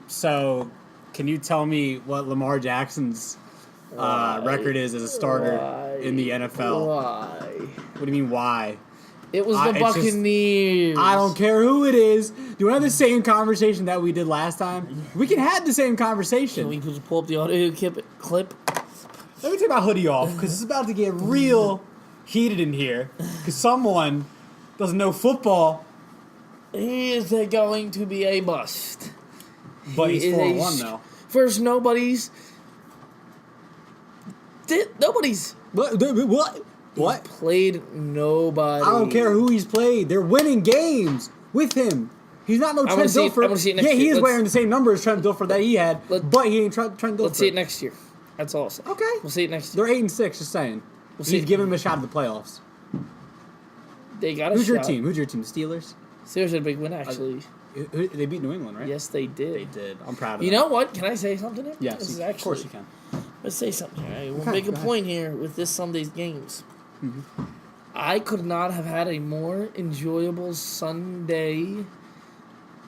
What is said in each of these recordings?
So, can you tell me what Lamar Jackson's record is as a starter in the NFL? Why? What do you mean, why? It was the Buccaneers. I don't care who it is. Do you want to have the same conversation that we did last time? We can have the same conversation. Can we just pull up the audio clip? Let me take my hoodie off, because it's about to get real heated in here. Because someone doesn't know football. He is going to be a bust. But he's 4-1, though. First, nobody's. What? He's played nobody. I don't care who he's played. They're winning games with him. He's not no Trent Dilfer. Yeah, he is wearing the same number as Trent Dilfer that he had, but he ain't Trent Dilfer. Let's see it next year. That's all I'll say. Okay. We'll see it next year. They're 8-6, just saying. He's giving them a shot at the playoffs. They got a shot. Who's your team? The Steelers? Steelers had a big win, actually. They beat New England, right? Yes, they did. They did. I'm proud of them. You know what? Can I say something here? Yes, of course you can. Let's say something here. We'll make a point here with this Sunday's games. Mm-hmm. I could not have had a more enjoyable Sunday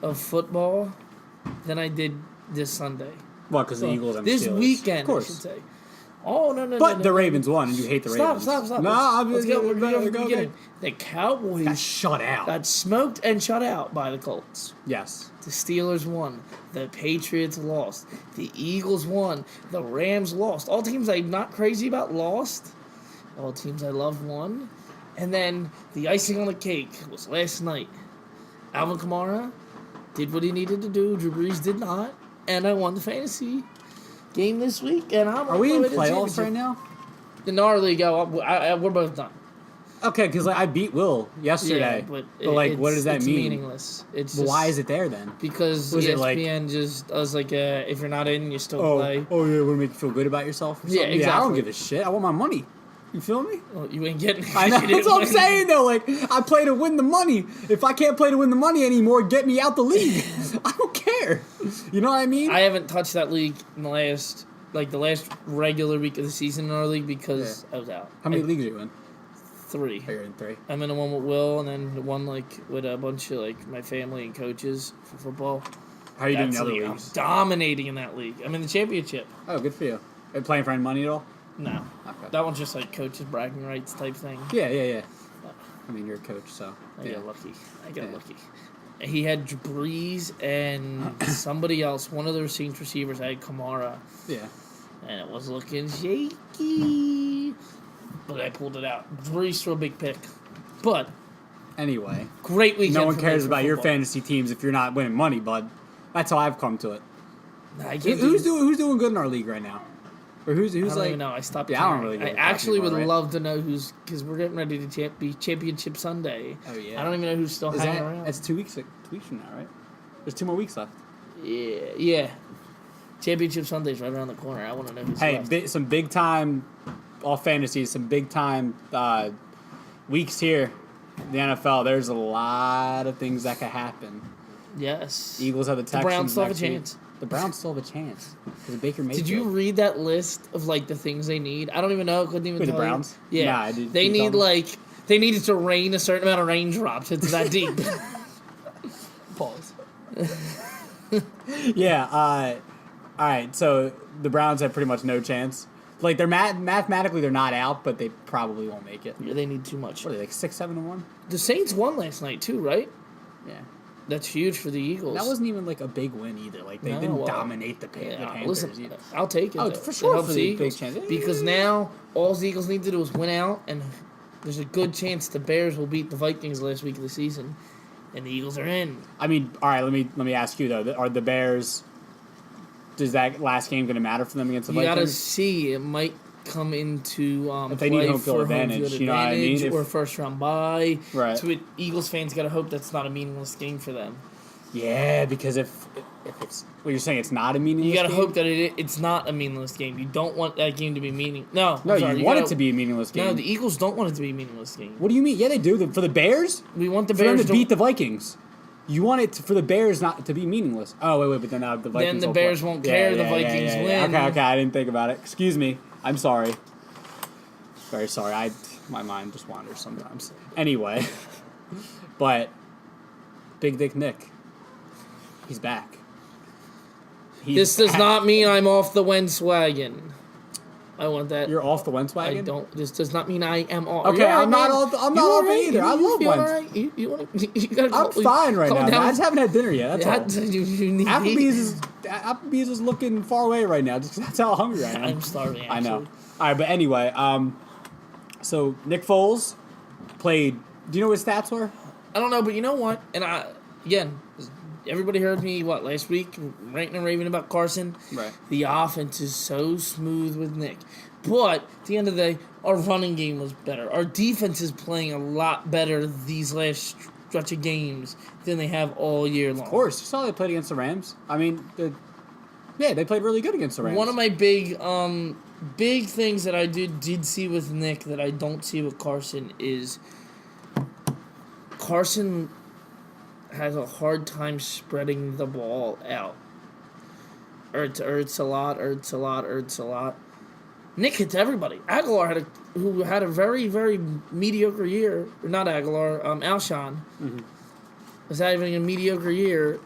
of football than I did this Sunday. Well, because the Eagles and the Steelers. This weekend, of course. I should say. Oh, no. But the Ravens won, and you hate the Ravens. Stop. No, let's go. Go. The Cowboys got shut out. Got smoked and shut out by the Colts. Yes. The Steelers won. The Patriots lost. The Eagles won. The Rams lost. All teams I'm not crazy about lost. All teams I love won. And then the icing on the cake was last night. Alvin Kamara did what he needed to do. Drew Brees did not. And I won the fantasy game this week. And I'm Are we in playoffs right now? In our league, we're both done. Okay, because I beat Will yesterday. Yeah, but what does that mean? It's meaningless. It's just, why is it there then? Because ESPN just does if you're not in, you still play. Oh, yeah, want to make you feel good about yourself? Or something? Yeah, exactly. Yeah, I don't give a shit. I want my money. You feel me? Well, you ain't getting it. I know. That's what I'm saying, though. I play to win the money. If I can't play to win the money anymore, get me out the league. I don't care. You know what I mean? I haven't touched that league in the last regular week of the season in our league because I was out. How many leagues are you in? 3. Oh, you're in 3. I'm in the one with Will, and then the one with a bunch of my family and coaches for football. How are you doing in the other leagues? I'm dominating in that league. I'm in the championship. Oh, good for you. Are you playing for any money at all? No. Okay. That one's just coaches bragging rights type thing. Yeah. I mean, you're a coach, so. I got lucky. He had Breeze and somebody else, one of the receivers. I had Kamara. Yeah. And it was looking shaky. But I pulled it out. Breeze threw a big pick. But. Anyway. Great weekend. No one cares about your fantasy teams if you're not winning money, bud. That's how I've come to it. Who's doing good in our league right now? Or who's I don't even know. I stopped. Yeah, I don't really know. I actually would love to know who's, because we're getting ready to be Championship Sunday. Oh yeah. I don't even know who's still hanging around. It's 2 weeks from now, right? There's 2 more weeks left. Yeah. Championship Sunday's right around the corner. I want to know who's left. Some big time, all fantasy, some big time weeks here. In the NFL, there's a lot of things that could happen. Yes. Eagles have the Texans. The Browns still have a chance. The Browns still have a chance. Because Baker Mayfield. Did you read that list of the things they need? I don't even know. Couldn't even tell the Browns? You. Yeah. Nah, I did. They need they needed to rain a certain amount of raindrops. It's that deep. Pause. Yeah. All right. So the Browns have pretty much no chance. They're mathematically they're not out, but they probably won't make it. Yeah, they need too much. What are they 6-7-1? The Saints won last night too, right? Yeah. That's huge for the Eagles. That wasn't even a big win either. They didn't dominate the Panthers. Listen, I'll take it. Oh, for sure for the Eagles. Big chance. Because now all the Eagles need to do is win out, and there's a good chance the Bears will beat the Vikings last week of the season, and the Eagles are in. I mean, all right. Let me ask you though: are the Bears? Does that last game going to matter for them against the Vikings? You got to see. It might come into if they need home field advantage, you know what I mean? Or first round bye. Right. So Eagles fans got to hope that's not a meaningless game for them. Yeah, because if it's what you're saying, it's not a meaningless game. You got to hope that it's not a meaningless game. You don't want that game to be meaningless. No, you want it to be a meaningless game. No, the Eagles don't want it to be a meaningless game. What do you mean? Yeah, they do. For the Bears, we want the for Bears them to beat the Vikings. You want it for the Bears not to be meaningless. Oh wait, but then the Vikings. Then the Bears won't care. The Vikings win. Okay, I didn't think about it. Excuse me. I'm sorry. Very sorry. My mind just wanders sometimes. Anyway, but Big Dick Nick, he's back. This does not mean I'm off the Wentz wagon. I want that. You're off the Wentz wagon? I don't. This does not mean I am off. Okay, I'm not off it either. I love Wentz. Right? You gotta I'm fine right now. down. I just haven't had dinner yet. That's all. You need Applebee's is looking far away right now. Just 'cause that's how hungry I am. I'm starving. Actually. I know. All right, but anyway, so Nick Foles played. Do you know what his stats were? I don't know, but you know what? And everybody heard me last week ranting and raving about Carson. Right. The offense is so smooth with Nick, but at the end of the day, our running game was better. Our defense is playing a lot better these last stretch of games than they have all year long. Of course, you saw they played against the Rams. I mean, they played really good against the Rams. One of my big things that I did see with Nick that I don't see with Carson is Carson has a hard time spreading the ball out. Ertz a lot. Nick hits everybody. Aguilar who had a very, very mediocre year. Or not Aguilar, Alshon. Mm-hmm. Was having a mediocre year.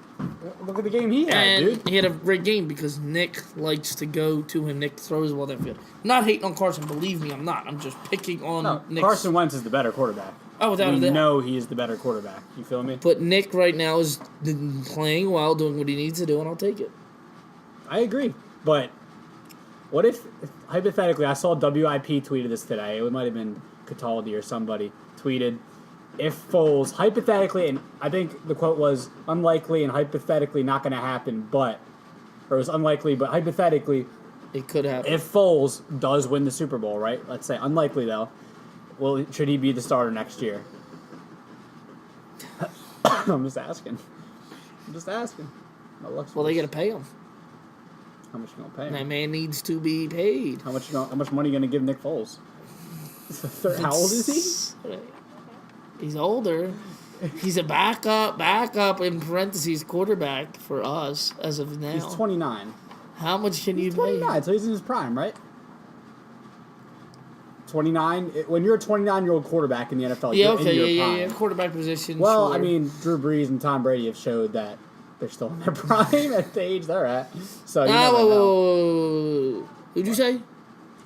Look at the game he had, and dude. He had a great game because Nick likes to go to him. Nick throws well downfield. I'm not hating on Carson. Believe me, I'm not. I'm just picking on Nick. Carson Wentz is the better quarterback. Oh, without a doubt. We know he is the better quarterback. You feel me? But Nick right now is playing well, doing what he needs to do, and I'll take it. I agree. But what if hypothetically, I saw WIP tweeted this today. It might have been Cataldi or somebody tweeted, if Foles, hypothetically, and I think the quote was unlikely and hypothetically not going to happen, or it was unlikely, but hypothetically, it could happen. If Foles does win the Super Bowl, right? Let's say, unlikely though, well, should he be the starter next year? I'm just asking. Well, they got to pay him. How much you gonna pay him? That man needs to be paid. How much money you gonna give Nick Foles? How old is he? He's older. He's a backup in parentheses quarterback for us as of now. He's 29. How much can you pay? 29, so he's in his prime, right? 29. When you're a 29-year-old quarterback in the NFL, you're in your prime. Quarterback position. Well, sure. I mean, Drew Brees and Tom Brady have showed that they're still in their prime at the age they're at. So you never know. Whoa. Who'd you say?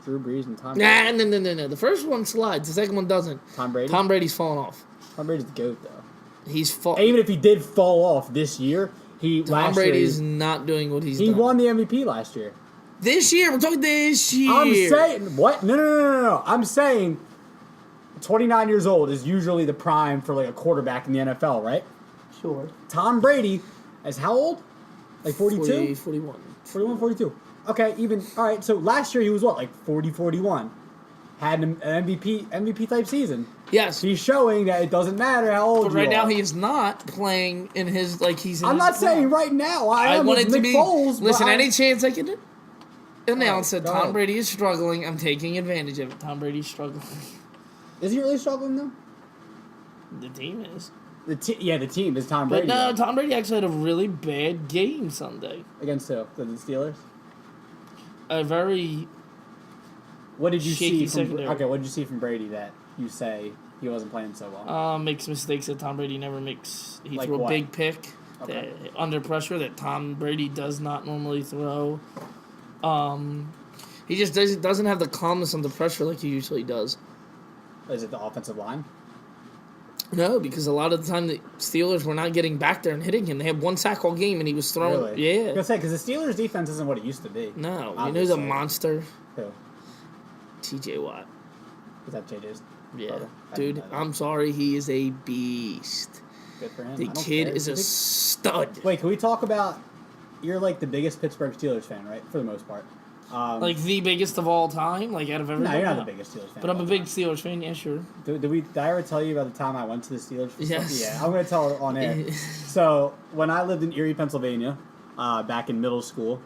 Drew Brees and Tom Brady. No. The first one slides. The second one doesn't. Tom Brady? Tom Brady's falling off. Tom Brady's the GOAT, though. Even if he did fall off this year, Tom Brady's not doing what he's done. He won the MVP last year. This year? We're talking this year. I'm saying... What? No. I'm saying 29 years old is usually the prime for, like, a quarterback in the NFL, right? Sure. Tom Brady is how old? Like 42? 41. 41, 42. Okay, even... All right, so last year he was what? Like 40, 41. Had an MVP type season. Yes. He's showing that it doesn't matter how old you are. But right now he is not playing in his... I'm not saying right now. I am with Nick Foles. Listen, any chance I can announce that Tom Brady is struggling, I'm taking advantage of it. Tom Brady's struggling. Is he really struggling, though? The team is. The team is Tom Brady. But no, Tom Brady actually had a really bad game Sunday. Against who? The Steelers? A very... What did you see secondary. Okay, what did you see from Brady that you say he wasn't playing so well? Makes mistakes that Tom Brady never makes. He like threw what? A big pick under pressure that Tom Brady does not normally throw. He just doesn't have the calmness under pressure like he usually does. Is it the offensive line? No, because a lot of the time the Steelers were not getting back there and hitting him. They had one sack all game, and he was throwing. Really? Yeah. I was gonna say because the Steelers' defense isn't what it used to be. No, obviously. you know who's a monster? Who? T.J. Watt. Is that JJ's? Yeah, brother? dude. I'm sorry, he is a beast. Good for him. The kid is a stud. Wait, can we talk about? You're like the biggest Pittsburgh Steelers fan, right? For the most part. Like the biggest of all time, like out of everybody. No, you're not the biggest Steelers fan. But I'm a big Steelers fan. Yeah, sure. Did I ever tell you about the time I went to the Steelers? Yes. Yeah, I'm gonna tell it on air. So when I lived in Erie, Pennsylvania, back in middle school,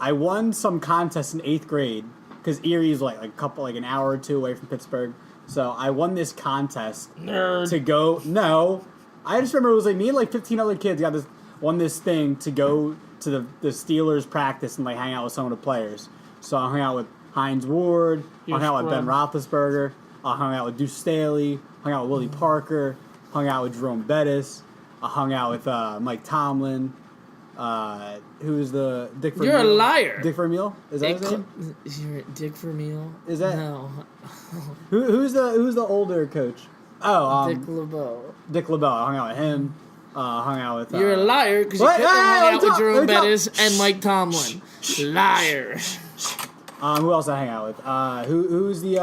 I won some contest in 8th grade because Erie is like an hour or two away from Pittsburgh. So I won this contest to go. No, I just remember it was like me and like 15 other kids won this thing to go to the Steelers practice and like hang out with some of the players. So I hung out with Hines Ward, hung out with Ben Roethlisberger, I hung out with Deuce Staley, hung out with Willie Parker, hung out with Jerome Bettis, I hung out with Mike Tomlin, Who's the Dick Vermeil? You're a liar. Dick Vermeil? Is that his name? You're Dick Vermeil. Is that no? Who's the older coach? Oh, Dick LeBeau. Dick LeBeau. I hung out with him. Hung out with. You're a liar because you couldn't hang out with Jerome Bettis and Mike Tomlin. Liar. Who else I hang out with? Who's the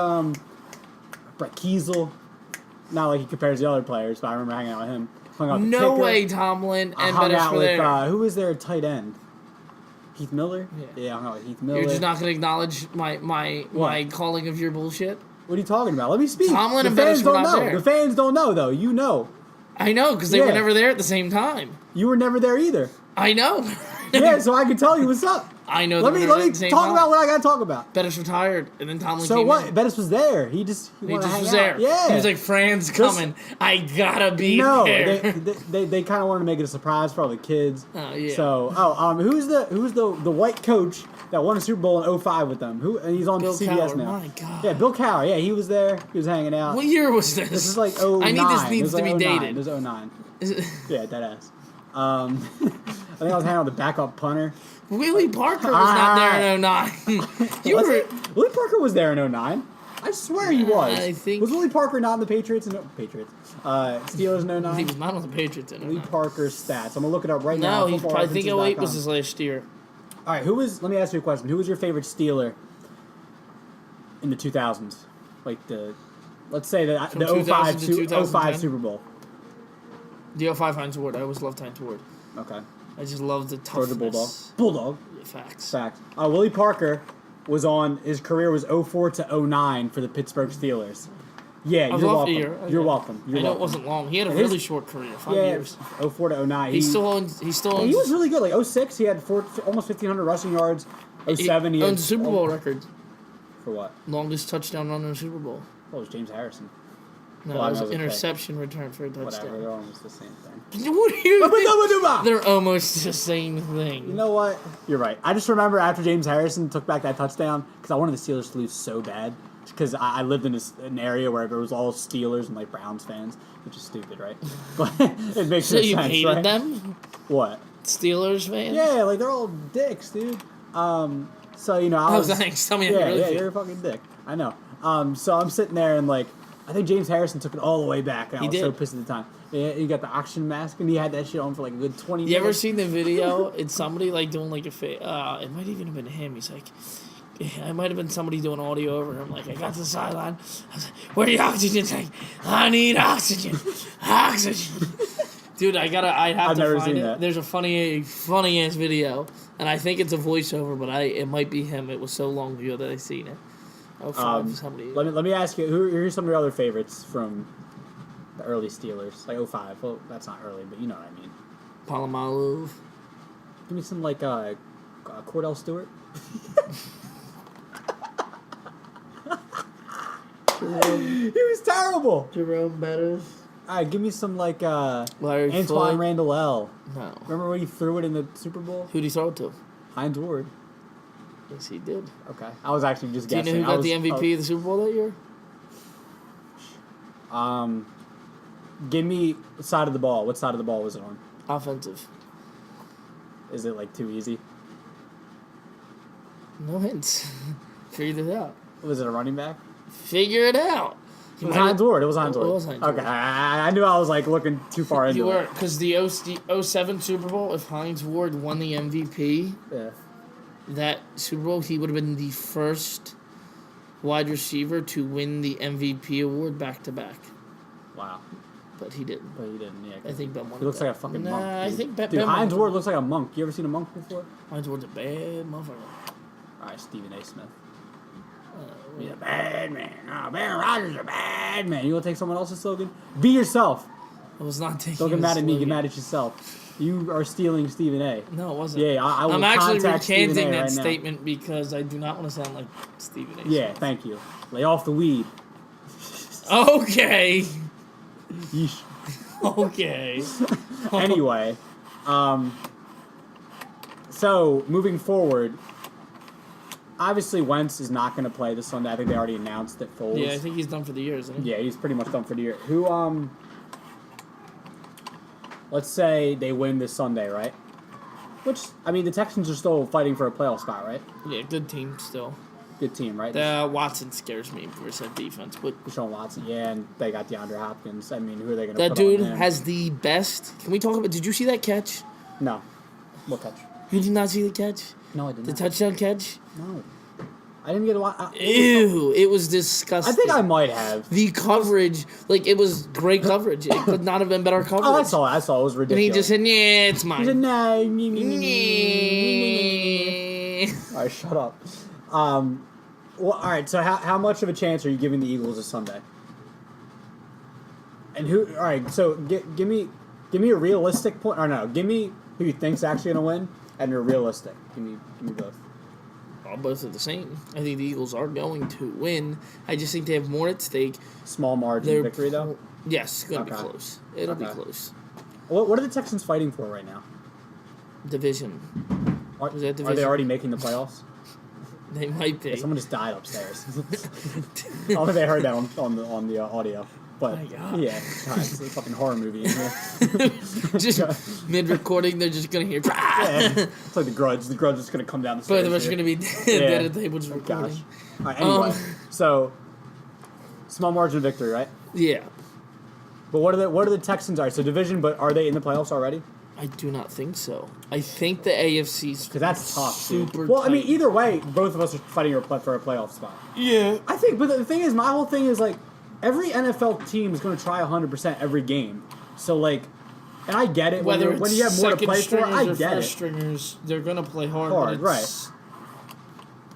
Brett Kiesel? Not like he compares the other players, but I remember hanging out with him. Hung out with the No kicker. way Tomlin I and hung Bettis out were with there. who was their tight end? Heath Miller? Yeah. I hung out with Heath Miller. You're just not going to acknowledge my calling of your bullshit? What are you talking about? Let me speak. Tomlin the and fans Bettis were don't not know. there. The fans don't know, though. You know. I know, because they were never there at the same time. You were never there either. I know. Yeah, so I can tell you what's up. I know. Let me talk about what I got to talk about. Bettis retired, and then Tomlin So came what? in. Bettis was there. He just was out. there. Yeah. He was like, Fran's coming. I gotta be there. they kind of wanted to make it a surprise for all the kids. Oh, yeah. So, who's the white coach that won a Super Bowl in 05 with them? And he's on Bill CBS Cowher, now. my God. Yeah, Bill Cowher. Yeah, he was there. He was hanging out. What year was this? This is like 09. I need this needs It was to be like 09. dated. It was 09. Is it? Yeah, deadass. I think I was hanging out with the backup punter. Willie Parker was not there in 09. Willie Parker was there in 09. I swear he was. I think... Was Willie Parker not in the Patriots? Steelers in 09? He was not on the Patriots in 09. Willie Parker's stats. I'm going to look it up right now. No, I think 08 was his last year. All right, let me ask you a question. Who was your favorite Steeler in the 2000s? Like let's say the 05 Super Bowl. The 05 Heinz Ward. I always loved Heinz Ward. Okay. I just love the toughness. Bulldog. Yeah, facts. Willie Parker his career was 04 to 09 for the Pittsburgh Steelers. Yeah, you're welcome. You're welcome. I know it wasn't long. He had a really short career, 5 years. 04 to 09. He still owns. He was really good. Like 06, he had almost 1,500 rushing yards. 07, he owns a Super Bowl record. For what? Longest touchdown run in a Super Bowl. Well, it was James Harrison. No, it was an interception return for a touchdown. Whatever, they're almost the same thing. What do you think? They're almost the same thing. You know what? You're right. I just remember after James Harrison took back that touchdown, because I wanted the Steelers to lose so bad, because I lived in an area where there was all Steelers and like Browns fans, which is stupid, right? But it makes so sense, you hated right? them? What? Steelers fans? Yeah, like they're all dicks, dude. So I was. Oh, thanks. Tell me yeah, how you really feel. You're a fucking dick. I know. So I'm sitting there and like. I think James Harrison took it all the way back, and I was so pissed at the time. Yeah, he got the oxygen mask, and he had that shit on for like a good 20 minutes. You ever seen the video? It's somebody like doing like it might even have been him. He's like, it might have been somebody doing audio over him. Like, I got to the sideline. I was like, where the oxygen tank? I need oxygen. Oxygen. Dude, I'd have to find it. That. There's a funny ass video, and I think it's a voiceover, but it might be him. It was so long ago that I seen it. Somebody. Let me ask you, who are some of your other favorites from the early Steelers? Like 05. Well, that's not early, but you know what I mean. Palomalu. Give me some like Cordell Stewart. He was terrible. Jerome Bettis. All right, give me some like Larry Antoine Floyd. Randall L. No. Remember when he threw it in the Super Bowl? Who'd he throw it to? Heinz Ward. Yes, he did. Okay, I was actually just guessing. Do you know who got the MVP of the Super Bowl that year? Give me side of the ball. What side of the ball was it on? Offensive. Is it like too easy? No hints. Figure it out. Was it a running back? Figure it out. It was Heinz Ward. It was Heinz Ward. It was Heinz Ward. Okay, I knew I was like looking too far into it. You were, because the 07 Super Bowl, if Heinz Ward won the MVP, that Super Bowl, he would have been the first wide receiver to win the MVP award back-to-back. Wow. But he didn't. Yeah. I think Ben won. He looks like a fucking monk. I think Ben. Dude, Heinz Ward looks like a monk. You ever seen a monk before? Heinz Ward's a bad motherfucker. All right, Stephen A. Smith. He's a bad man. Oh, Ben Rodgers is a bad man. You want to take someone else's slogan? Be yourself. I was not taking. Don't get mad at me. Get mad at yourself. You are stealing Stephen A. No, it wasn't. Yeah, I will I'm actually contact recanting Stephen A that right statement now. because I do not want to sound like Stephen A. Yeah, thank you. Lay off the weed. Okay. Yeesh. Okay. Anyway, so moving forward, obviously Wentz is not going to play this Sunday. I think they already announced that Foles. Yeah, I think he's done for the year, isn't he? Yeah, he's pretty much done for the year. Who, let's say they win this Sunday, right? Which, I mean, the Texans are still fighting for a playoff spot, right? Yeah, good team still. Good team, right? Watson scares me versus that defense, but Deshaun Watson, yeah, and they got DeAndre Hopkins. I mean, who are they going to that put dude on him? has the best. Can we talk about? Did you see that catch? No. What catch? You did not see the catch? No, I did The not. touchdown catch? No. I didn't get to watch. Ew! It was disgusting. I think I might have. The coverage, like, it was great coverage. It could not have been better coverage. Oh, I saw it. It was And ridiculous. he just said, "Yeah, it's mine." He said, no. Yeah. All right, shut up. Well, all right. So, how much of a chance are you giving the Eagles this Sunday? And who? All right. So, give me a realistic point. Or no, give me who you think's actually going to win, and you're realistic. Give me both. Both are the same. I think the Eagles are going to win. I just think they have more at stake. Small margin victory, though. Yes, it's going to be Okay. close. It'll be Okay. close. What are the Texans fighting for right now? Division. Are Is that they division? already making the playoffs? They might be. Yeah, someone just died upstairs. I don't think they heard that on the audio. But My God. yeah, God, it's a fucking horror movie in here. Just mid-recording, they're just going to hear. Yeah. It's like The Grudge. The Grudge is going to come down the Both stairs. of us are here. going to be dead at the table just Oh, recording. gosh. All right, anyway, so small margin of victory, right? Yeah. But what are the Texans? All right, so division, but are they in the playoffs already? I do not think so. I think the AFC's Because that's tough. Dude. super Well, I mean, tight. either way, both of us are fighting for a playoff spot. Yeah. I think, but the thing is, my whole thing is like, every NFL team is going to try 100% every game. So like, and I get it. Whether When you have more to play for, I or get first it. stringers, they're going to play hard. Hard, but it's,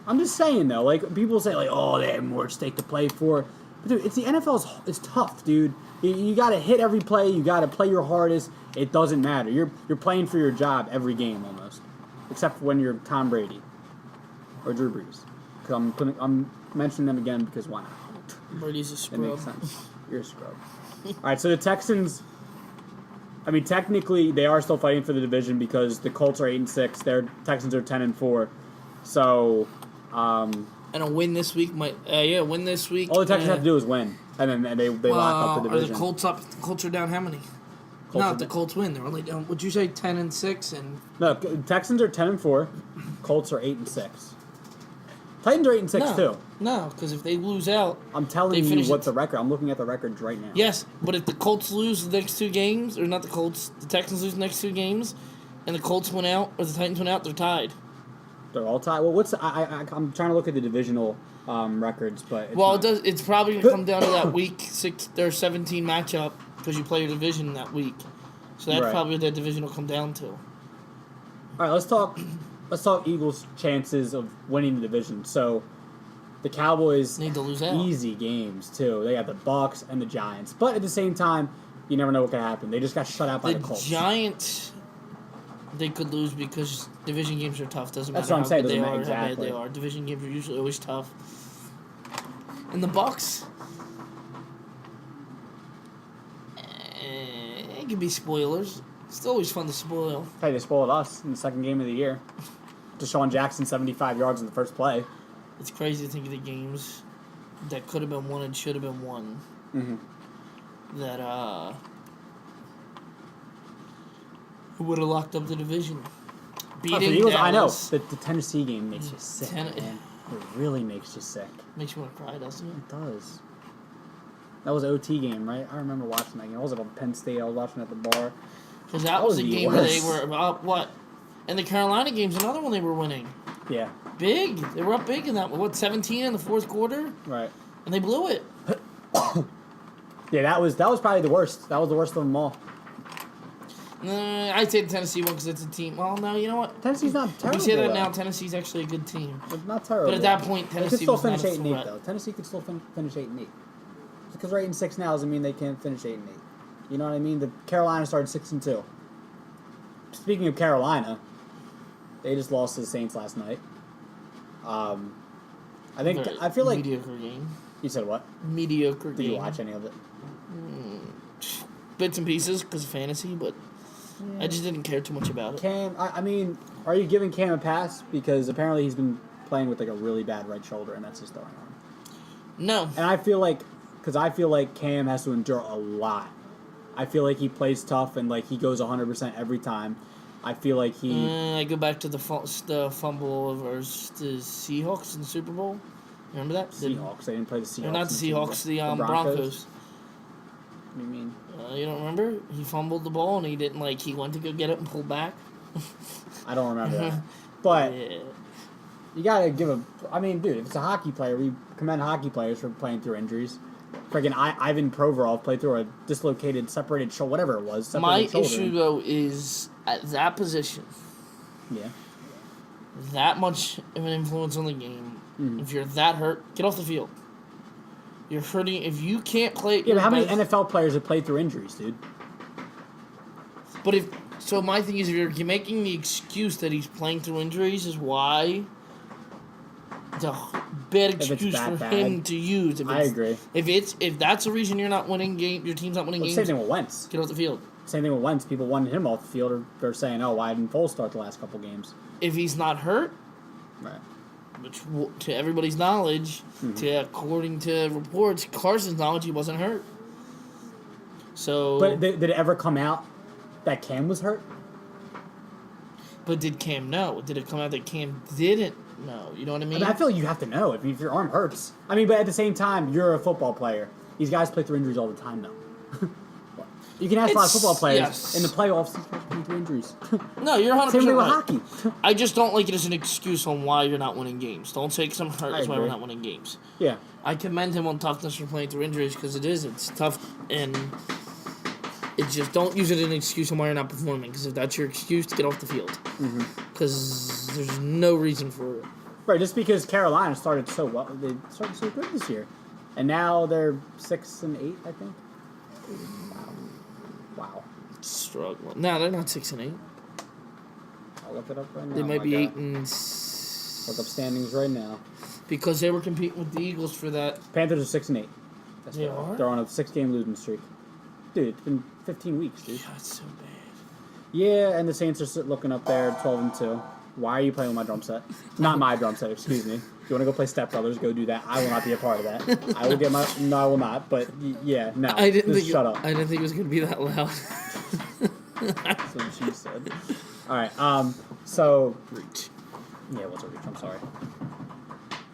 I'm just saying though, like people say like, oh, they have more at stake to play for. But dude, it's the NFL. It's tough, dude. You got to hit every play. You got to play your hardest. It doesn't matter. You're playing for your job every game almost, except when you're Tom Brady or Drew Brees. Because I'm mentioning them again because why not? Brady's a It scrub. makes sense. You're a scrub. All right, so the Texans. I mean, technically, they are still fighting for the division because the Colts are 8-6. Their Texans are 10-4. So, And a win this week might. Win this week. all the Texans have to do is win, and then they lock up the division. Are the Colts up? The Colts are down how many? Colts No, are if the down- Colts win, they're only down. Would you say 10-6 and? No, Texans are 10-4. Colts are 8-6. Titans are 8-6 too. No, because if they lose out, I'm telling They you finish what it- the record. I'm looking at the records right now. yes. But if the Colts lose the next two games, or not the Colts, the Texans lose the next two games, and the Colts win out or the Titans win out, they're tied. They're all tied. Well, I'm trying to look at the divisional records, but it's Well, not. it's probably going to come down to that week 6 or 17 matchup because you play your division that week. So that's Right. probably what that division will come down to. All right, let's talk Eagles' chances of winning the division. So, the Cowboys Need to lose out. easy games too. They got the Bucks and the Giants, but at the same time, you never know what can happen. They just got shut out by The the Colts. Giants, they could lose because division games are tough. Doesn't That's matter what I'm how saying, good they doesn't are matter or how bad exactly. they are. Division games are usually always tough. And the Bucks, it could be spoilers. It's always fun to spoil. Hey, they spoiled us in the second game of the year. Deshaun Jackson, 75 yards in the first play. It's crazy to think of the games that could have been won and should have been won. Mm-hmm. That who would have locked up the division? Oh, Beating for the Eagles, I know. Dallas. The Tennessee game makes you sick, Ten- man. It really makes you sick. Makes you want to cry, doesn't it? It does. That was an OT game, right? I remember watching that game. I was at Penn State. I was watching at the bar. Because that was was a the game where they worst. were up, what? And the Carolina game's another one they were winning. Yeah, Big. They were up big in that one. What, 17 in the fourth quarter? right. And they blew it. Yeah, that was probably the worst. That was the worst of them all. I'd say the Tennessee one because it's a team. Well, no, you know what? Tennessee's not If terrible. you say that though. now, Tennessee's actually a good team. It's not terrible. But at that point, they could Tennessee still was not finish a 8-8 threat. though. Tennessee could still finish 8-8. Because they're 8-6 now doesn't mean they can't finish 8-8. You know what I mean? The Carolina started 6-2. Speaking of Carolina, they just lost to the Saints last night. I feel like mediocre game. you said what? Mediocre Did game. you watch any of it? Bits and pieces because of fantasy, but I just didn't care too much about it. Cam, I mean, are you giving Cam a pass? Because apparently he's been playing with like a really bad right shoulder, and that's just going on. No. And I feel like Cam has to endure a lot. I feel like he plays tough and like he goes 100% every time. I feel like he. I go back to the fumble versus the Seahawks in the Super Bowl. Remember that? Seahawks. They didn't play the Seahawks. Or not the Seahawks, the Broncos. What do you mean? You don't remember? He fumbled the ball and he didn't he went to go get it and pull back. I don't remember that. But yeah. you gotta give I mean, dude, if it's a hockey player, we commend hockey players for playing through injuries. Friggin' Ivan Provorov played through a dislocated, separated shoulder, whatever it was. My issue, though, is at that position. Yeah. That much of an influence on the game. Mm-hmm. If you're that hurt, get off the field. You're hurting. If you can't play... Yeah, but how many NFL players have played through injuries, dude? But So my thing is, if you're making the excuse that he's playing through injuries is why... It's a bad excuse for him to use. I agree. If that's the reason you're not winning your team's not winning games... Same thing with Wentz. Get off the field. Same thing with Wentz. People wanted him off the field, or they're saying, "Oh, why didn't Foles start the last couple games?" If he's not hurt, right? Which, to everybody's knowledge, according to reports, Carson's knowledge, he wasn't hurt. So, but did it ever come out that Cam was hurt? But did Cam know? Did it come out that Cam didn't know? You know what I mean? I feel like you have to know if your arm hurts. I mean, but at the same time, you're a football player. These guys play through injuries all the time, though. You can ask a lot of football players in the playoffs. These guys play through injuries. No, you're 100% Same way with right. hockey. I just don't like it as an excuse on why you're not winning games. Don't say because I'm hurt is why we're not winning games. Yeah. I commend him on toughness for playing through injuries because it's tough, and it's just don't use it as an excuse on why you're not performing, because if that's your excuse, get off the field. Because there's no reason for it. Right, just because Carolina started so well, they started so good this year. And now they're 6-8, I think. Wow. Struggling. No, they're not 6-8. I'll look it up right now. They might be 8 and. Look up standings right now. Because they were competing with the Eagles for that. Panthers are 6-8. They are? They're on a 6-game losing streak. Dude, it's been 15 weeks, dude. God, it's so bad. Yeah, and the Saints are looking up there, 12-2. Why are you playing with my drum set? Not my drum set, excuse me. If you want to go play Step Brothers, go do that. I will not be a part of that. I will get my... No, I will not. But, yeah, no. Shut up. I didn't think it was going to be that loud. That's what she said. All right, so... Reach. Yeah, what's a reach? I'm sorry.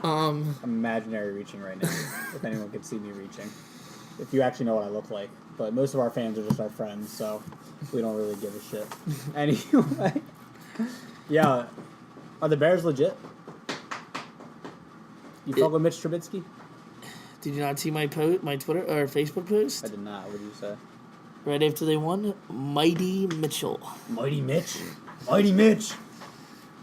I'm imaginary reaching right now, if anyone could see me reaching. If you actually know what I look like. But most of our fans are just our friends, so we don't really give a shit. Anyway... Yeah, are the Bears legit? You fuck with Mitch Trubisky? Did you not see my Twitter or Facebook post? I did not. What did you say? Right after they won, Mighty Mitchell. Mighty Mitch. Mighty Mitch.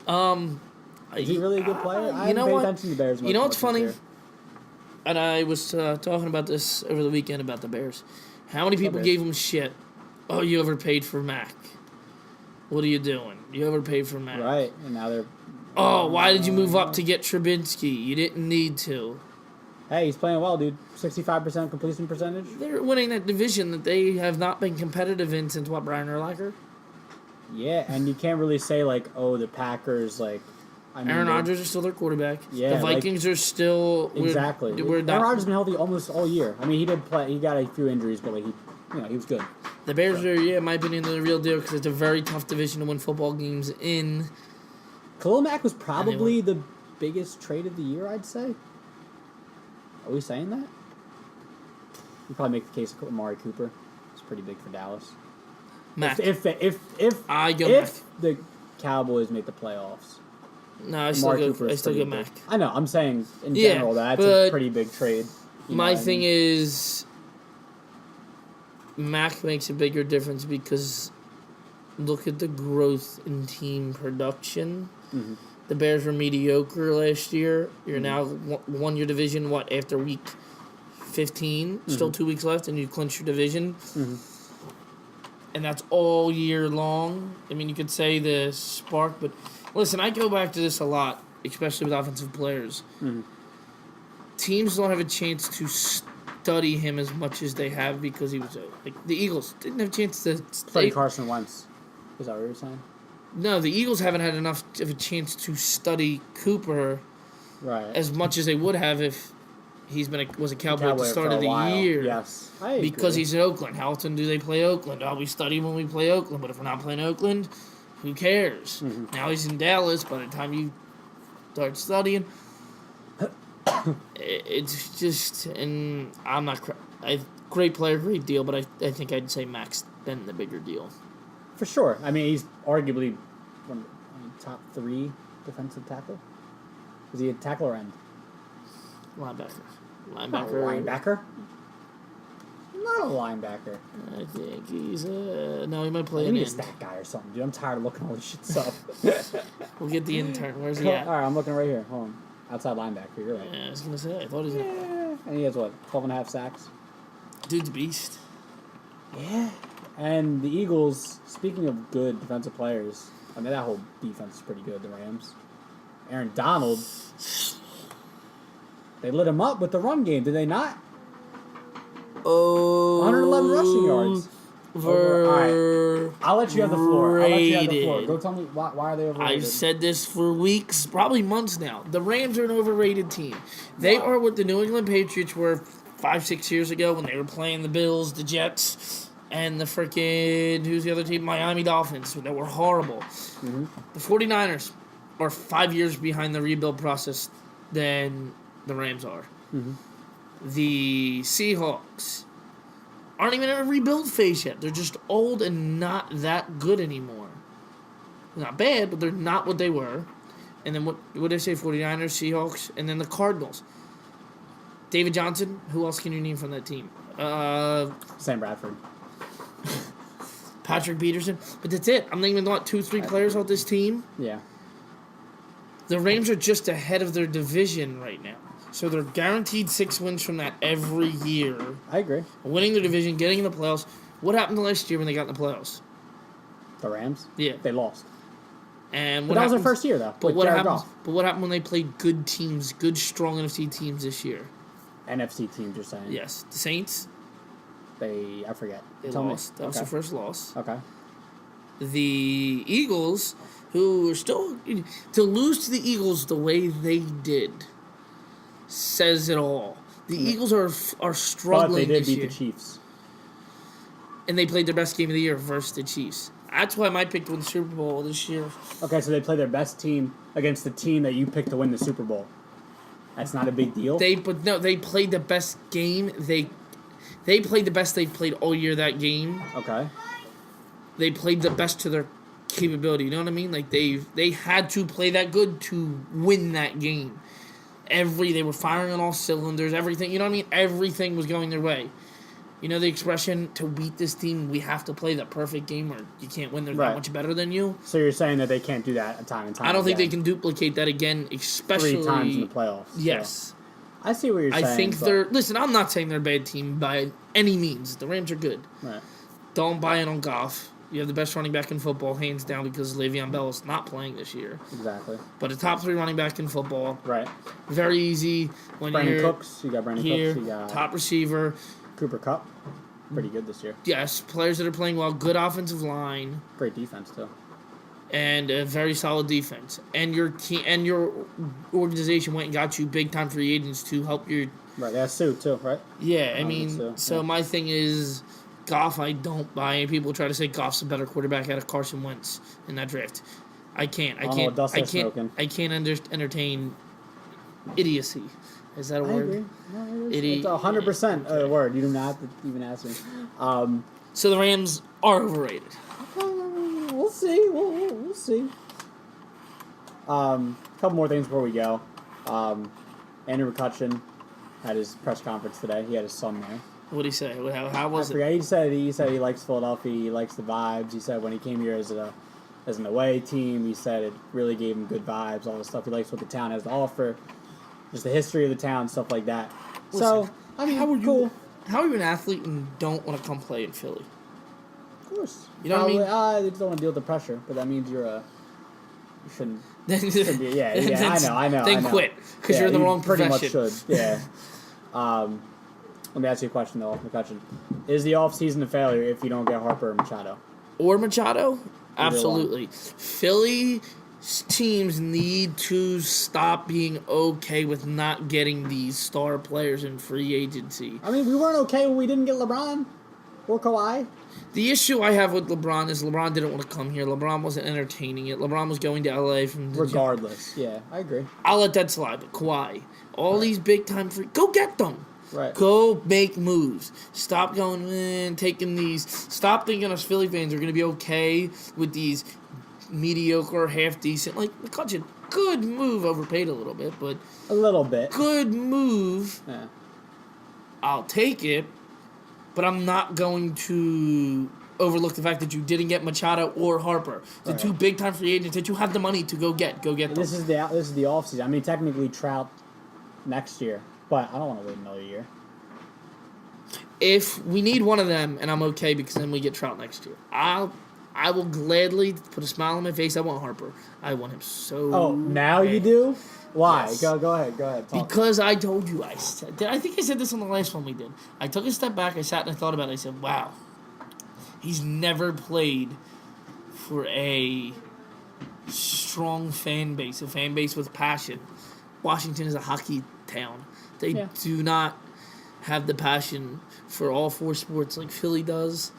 Is he really a good player? I haven't paid attention to the Bears much. You know what's funny? And I was talking about this over the weekend about the Bears. How many people gave him shit? Oh, you overpaid for Mac. What are you doing? You overpaid for Mac. Right, and now they're... Oh, why did you move up to get Trubisky? You didn't need to. Hey, he's playing well, dude. 65% completion percentage. They're winning that division that they have not been competitive in since, Brian Urlacher? Yeah, and you can't really say, the Packers, Aaron Rodgers is still their quarterback. Yeah, the Vikings are still... Exactly. Aaron Rodgers has been healthy almost all year. I mean, he did play... He got a few injuries, but, he was good. The Bears are, in my opinion, the real deal because it's a very tough division to win football games in. Khalil Mack was probably the biggest trade of the year, I'd say. Are we saying that? You probably make the case of Amari Cooper. It's pretty big for Dallas. Mack. If the Cowboys make the playoffs. No, I still go Mack. I know. I'm saying in general that's a pretty big trade. My thing is, Mack makes a bigger difference because look at the growth in team production. Mm-hmm. The Bears were mediocre last year. You're now won your division, after week 15? Mm-hmm. Still 2 weeks left, and you clinch your division. Mm-hmm. And that's all year long. I mean, you could say the spark, but listen, I go back to this a lot, especially with offensive players. Mm-hmm. Teams don't have a chance to study him as much as they have because he was the Eagles didn't have a chance to study Carson Wentz. Is that what you're saying? No, the Eagles haven't had enough of a chance to study Cooper as much as they would have if he's was a Cowboy at the start of the year. Yes, because he's in Oakland. How often do they play Oakland? Oh, we study when we play Oakland, but if we're not playing Oakland, Who cares? Mm-hmm. Now he's in Dallas. By the time you start studying, it's just, and I'm not. Great player, great deal, but I think I'd say Mac's been the bigger deal. For sure. I mean, he's arguably one of the top 3 defensive tackle. Is he a tackle or end? Linebacker. Linebacker? Not a linebacker. I think he's no, he might play I an think he's end. a stat guy or something, dude. I'm tired of looking all this shit up. We'll get the intern. Where's he at? All right, I'm looking right here. Hold on. Outside linebacker, you're right. Yeah, I was gonna say. I thought he was. Yeah. And he has what? 12.5 sacks. Dude's a beast. Yeah. And the Eagles, speaking of good defensive players, I mean, that whole defense is pretty good, the Rams. Aaron Donald, they lit him up with the run game, did they not? Oh. 111 rushing yards. All right. I'll let you have the floor. Go tell me, why are they overrated? I've said this for weeks, probably months now. The Rams are an overrated team. They are what the New England Patriots were 5-6 years ago when they were playing the Bills, the Jets, and the freaking, who's the other team? Miami Dolphins, that were horrible. Mm-hmm. The 49ers are 5 years behind the rebuild process than the Rams are. Mm-hmm. The Seahawks aren't even in a rebuild phase yet. They're just old and not that good anymore. They're not bad, but they're not what they were. And then what did I say? 49ers, Seahawks, and then the Cardinals. David Johnson. Who else can you name from that team? Sam Bradford. Patrick Peterson. But that's it. I'm naming, 2-3 players on this team. Yeah. The Rams are just ahead of their division right now. So they're guaranteed 6 wins from that every year. I agree. Winning the division, getting in the playoffs. What happened last year when they got in the playoffs? The Rams? Yeah. They lost. And But that was their first year, though. But what happened when they played good teams, good, strong NFC teams this year? NFC teams, you're saying? Yes. The Saints? I forget. They Tell lost. me. That was their first loss. Okay. The Eagles, who are still... To lose to the Eagles the way they did says it all. The Eagles are struggling But they did this beat year. the Chiefs. And they played their best game of the year versus the Chiefs. That's why my pick to win the Super Bowl this year. Okay, so they play their best team against the team that you picked to win the Super Bowl. That's not a big deal? They played the best game. They played the best they've played all year that game. Okay. They played the best to their capability. You know what I mean? Like they had to play that good to win that game. They were firing on all cylinders, everything. You know what I mean? Everything was going their way. You know the expression, to beat this team, we have to play the perfect game or you can't win. They're that much better than you. So you're saying that they can't do that time and time I don't think again. they can duplicate that again, especially 3 times in the playoffs. Yes. So. I see what you're saying. I think they're... Listen, I'm not saying they're a bad team by any means. The Rams are good. Right. Don't buy in on Goff. You have the best running back in football, hands down, because Le'Veon Bell is not playing this year. Exactly. But a top 3 running back in football. Right. Very easy. When Brandon you're Cooks. You got Brandon here, Cooks. You got top receiver. Cooper Kupp. Pretty good this year. Yes, players that are playing well. Good offensive line. Great defense, too. And a very solid defense. And your team and your organization went and got you big-time free agents to help your... Right, they have Sue, too, right? Yeah, I mean, so my thing is... Goff, I don't buy. And people try to say Goff's a better quarterback out of Carson Wentz in that draft. I can't entertain idiocy. Is that a word? I agree. No, it's 100% a word. You do not have to even ask me. So the Rams are overrated. We'll see. We'll see. Couple more things before we go. Andrew McCutchen had his press conference today. He had his son there. What did he say? How was it? He said he likes Philadelphia. He likes the vibes. He said when he came here as an away team, he said it really gave him good vibes. All the stuff he likes what the town has to offer, just the history of the town, stuff like that. Listen, so I mean, how are you an athlete and don't want to come play in Philly? Of course, you know what I mean. I just don't want to deal with the pressure, but that means you shouldn't be. Yeah, I know. Then quit because you're in the wrong profession. Pretty much should. Yeah. Let me ask you a question, though, Mccutchen. Is the offseason a failure if you don't get Harper or Machado? Or Machado? Absolutely. Philly teams need to stop being okay with not getting these star players in free agency. I mean, we weren't okay when we didn't get LeBron or Kawhi. The issue I have with LeBron is LeBron didn't want to come here. LeBron wasn't entertaining it. LeBron was going to LA from the Regardless, yeah, I agree. I'll let that slide. But Kawhi, all these big time free, go get them. Right. Go make moves. Stop going taking these. Stop thinking us Philly fans are going to be okay with these mediocre, half decent. Like McCutchen, good move, overpaid a little bit, but a little bit. Good move. Yeah. I'll take it, but I'm not going to overlook the fact that you didn't get Machado or Harper, the two big time free agents that you have the money to go get. Go get them. This is the offseason. I mean, technically Trout next year, but I don't want to wait another year. If we need one of them, and I'm okay because then we get Trout next year, I will gladly put a smile on my face. I want Harper. I want him so. Oh, now bad. You do? Why? Yes. Go ahead. Talk. Because I told you I think I said this on the last one we did. I took a step back. I sat and I thought about it. I said, "Wow, he's never played for a strong fan base, a fan base with passion. Washington is a hockey town. They do not have the passion for all four sports like Philly does.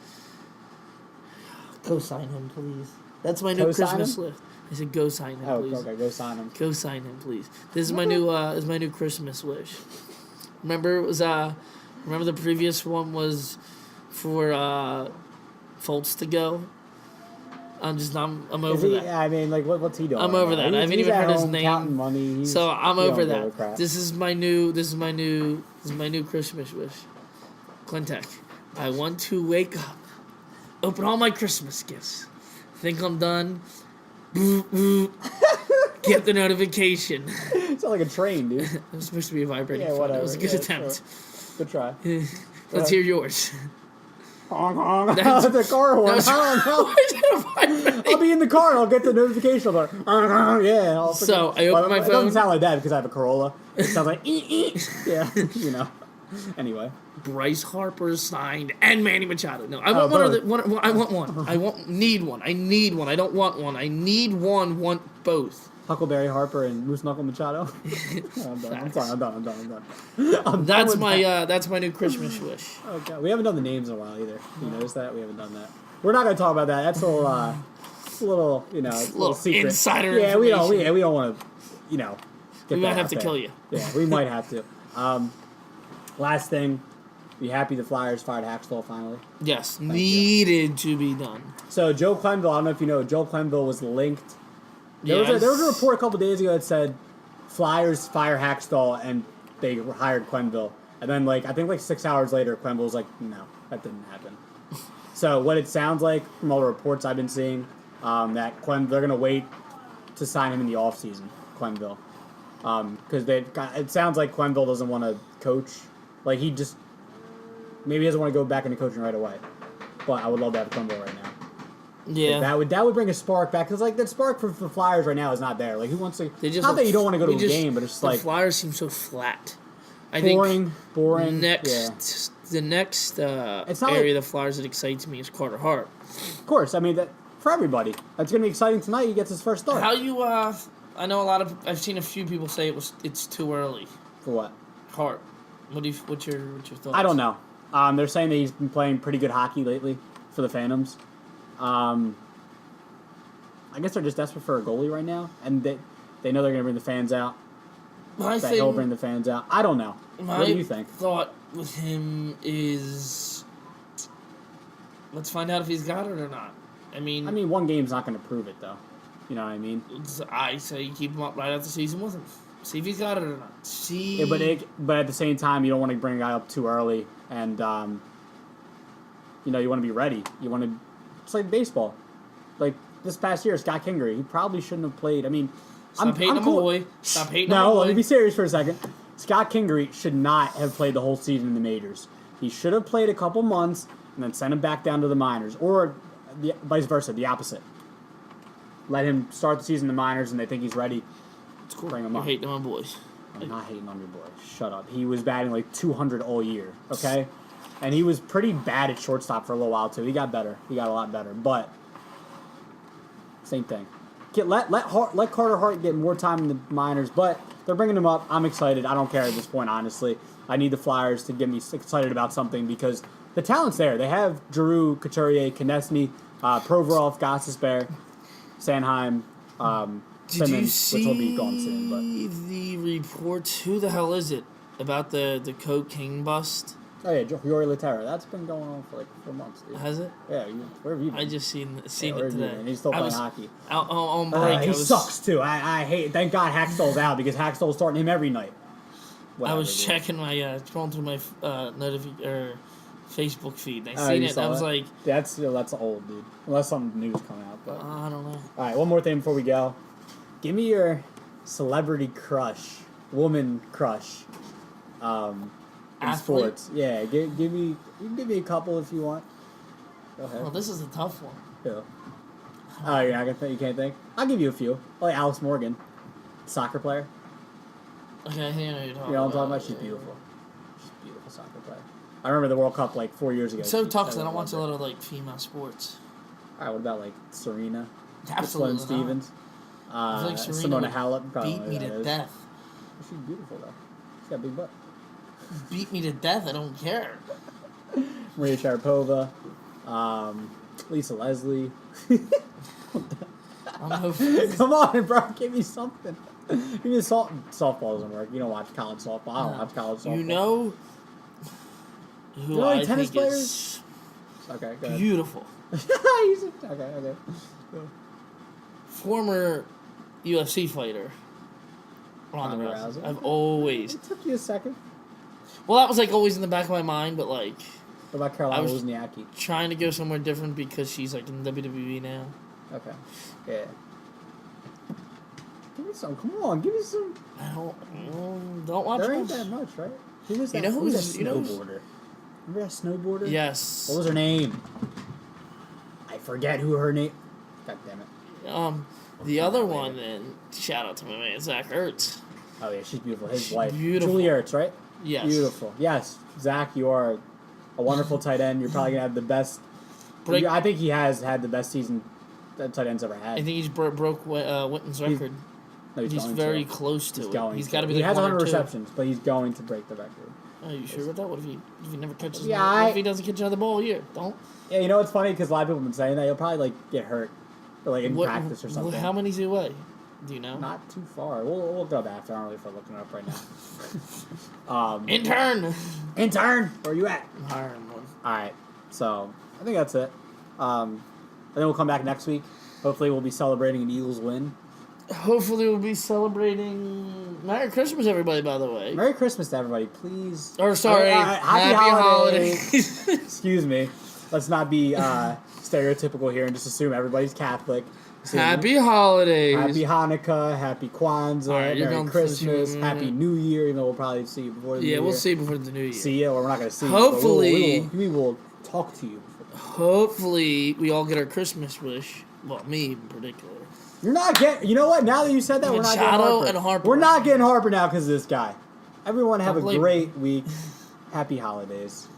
Go sign him, please. That's my new Christmas list. I said, go sign him, please. Okay, go sign him. Go sign him, please. This is my new Christmas wish. Remember it was remember the previous one was for Fultz to go. I'm over that. I mean, like, what's he doing? I'm over that. I haven't even heard his name. Counting money. So I'm over that. This is my new Christmas wish. Clintek, I want to wake up, open all my Christmas gifts, think I'm done, get the notification. Sounds like a train, dude. It was supposed to be a vibrating phone. Whatever. It was a good attempt. Sure. Good try. Let's hear yours. Honk, honk. That's the car horn. I don't know. I'll be in the car and I'll get the notification. Like, yeah. So I open my phone. It doesn't sound like that because I have a Corolla. It sounds like yeah, you know. Anyway, Bryce Harper signed and Manny Machado. No, I want one. I want one. Need one. I need one. I don't want one. I need one. Want both. Huckleberry Harper and Moose Knuckle Machado. I'm done. That's my new Christmas wish. Okay, we haven't done the names in a while either. You notice that we haven't done that. We're not going to talk about that. That's a little, little secret. Insider information. We don't want to, we might have to kill you. Yeah, we might have to. Last thing, be happy the Flyers fired Hackstall finally. Yes, needed to be done. So Joe Quenneville, I don't know if you know, Joe Quenneville was linked. There was a report a couple days ago that said Flyers fire Hackstall and they hired Quenneville. And then, I think 6 hours later, Quenneville was like, no, that didn't happen. So what it sounds like from all the reports I've been seeing, that they're going to wait to sign him in the offseason, Quenneville. Because it sounds like Quenneville doesn't want to coach. Maybe he doesn't want to go back into coaching right away. But I would love to have Quenneville right now. Yeah, that would bring a spark back because that spark for the Flyers right now is not there. Who wants to? Not that you don't want to go to a game, but it's just the Flyers seem so flat. Boring. The next area of the Flyers that excites me is Carter Hart. Of course, I mean that for everybody. That's gonna be exciting tonight. He gets his first start. How you? I know I've seen a few people say it's too early. For what? Hart. What's your thoughts? I don't know. They're saying that he's been playing pretty good hockey lately for the Phantoms. I guess they're just desperate for a goalie right now, and they know they're going to bring the fans out. He'll bring the fans out. I don't know. What do you think? My thought with him is, let's find out if he's got it or not. I mean, one game's not going to prove it, though. You know what I mean? I say keep him up right after the season with him. See if he's got it or not. Yeah, but at the same time, you don't want to bring a guy up too early, and you want to be ready. You want to. It's like baseball. This past year, Scott Kingery, he probably shouldn't have played. Stop hating on my boy. Stop hating on my boy. No, let me be serious for a second. Scott Kingery should not have played the whole season in the majors. He should have played a couple months and then sent him back down to the minors, or vice versa, the opposite. Let him start the season in the minors, and they think he's ready. It's cool. Bring him You're up. hating on my boy. I'm not hating on your boy. Shut up. He was batting 200 all year, okay? And he was pretty bad at shortstop for a little while, too. He got better. He got a lot better. But, same thing. Let Carter Hart get more time in the minors, but they're bringing him up. I'm excited. I don't care at this point, honestly. I need the Flyers to get me excited about something because the talent's there. They have Giroux, Couturier, Konechny, Provorov, Gostisbehere, Sanheim, Did you Simmons, which will be gone soon. But the reports? Who the hell is it about the cocaine bust? oh yeah, Yori Laterra. That's been going on for like 4 months, dude. Has it? Yeah, where have you been? I just seen where it have you today. been? And he's still playing hockey. On break. He sucks too. I hate. Thank God Hackstall's out because Hackstall's starting him every night. Whatever, I was dude. checking my scrolling through my Facebook feed. And I Oh, seen you it. saw I was that? like, that's old, dude. Unless some news coming out. But I don't know. all right, one more thing before we go. Give me your celebrity crush, woman crush, in Athlete? sports. Yeah, give me. You can give me a couple if you want. Go ahead. Well, this is a tough one. Yeah. Oh, you're not gonna think? You can't think? I'll give you a few. Like Alex Morgan, soccer player. Okay, I know you're talking You know what I'm talking about? She's yeah. beautiful. She's a beautiful soccer player. I remember the World Cup like 4 years ago. It's so tough because I Everyone don't watch a loved lot of like female sports. All right, what about like Serena? Absolutely Sloane Stevens. I feel like Serena Simona would Halep. Probably beat me that to is. death. She's beautiful though. She's got a big butt. Beat me to death. I don't care. Maria Sharapova. Lisa Leslie. I don't know if Come on, bro. Give me something. Give me softball doesn't work. You don't watch college softball. I don't watch college softball. you know who You know any I tennis think players? is Okay, go ahead. beautiful. okay. Former UFC fighter. Ronda Ronda Rousey. Rousey? I've always. It took you a second. Well, that was like always in the back of my mind, but like What about Carolina was- Wozniacki? trying to go somewhere different because she's like in WWE now. Okay. Yeah. Give me some. Come on, give me some. I don't watch There ain't those. that much, right? Who was You that? know who was who's- that you know who's- snowboarder? Remember that snowboarder? Yes. What was her name? I forget who her name. God damn it. The other one, then, shout out to my man, Zach Ertz. Oh yeah, she's beautiful. His She's wife, beautiful. Julie Ertz, right? Yes. Beautiful. Yes, Zach, you are a wonderful tight end. You're probably gonna have the best. Break- I think he has had the best season that tight end's ever had. I think he's broke Witten's record. No, He's going very to. close to He's it. going. He's got to be He like has 1 or 100 2. receptions, but he's going to break the record. Are you sure about that? What if he never catches? Yeah, what if he doesn't catch another ball a year? Don't. Yeah, you know what's funny? Because a lot of people have been saying that he'll probably like get hurt, or like in practice or something. How many's he away? Do you know? Not too far. We'll look it up after. I don't really feel looking it up right now. Intern. Intern, where are you at? I'm hiring one. All right, so I think that's it. And then we'll come back next week. Hopefully, we'll be celebrating an Eagles win. Hopefully, we'll be celebrating Merry Christmas, everybody. By the way. Merry Christmas to everybody, please. Or sorry, Happy holidays. holidays. Excuse me. Let's not be stereotypical here and just assume everybody's Catholic. So, Happy holidays. Happy Hanukkah, Happy Kwanzaa, All right, you're Merry going Christmas, for- Happy New Year. Even though we'll probably see you before the New Year. we'll see before the new year. See you, or we're not going to see you. Hopefully- but we will talk to you. Hopefully, we all get our Christmas wish. Well, me in particular. You're not getting. You know what? Now that you said that, we're not getting Machado Harper. and Harper. We're not getting Harper now because of this guy. Everyone have Don't a blame- great week. Happy holidays.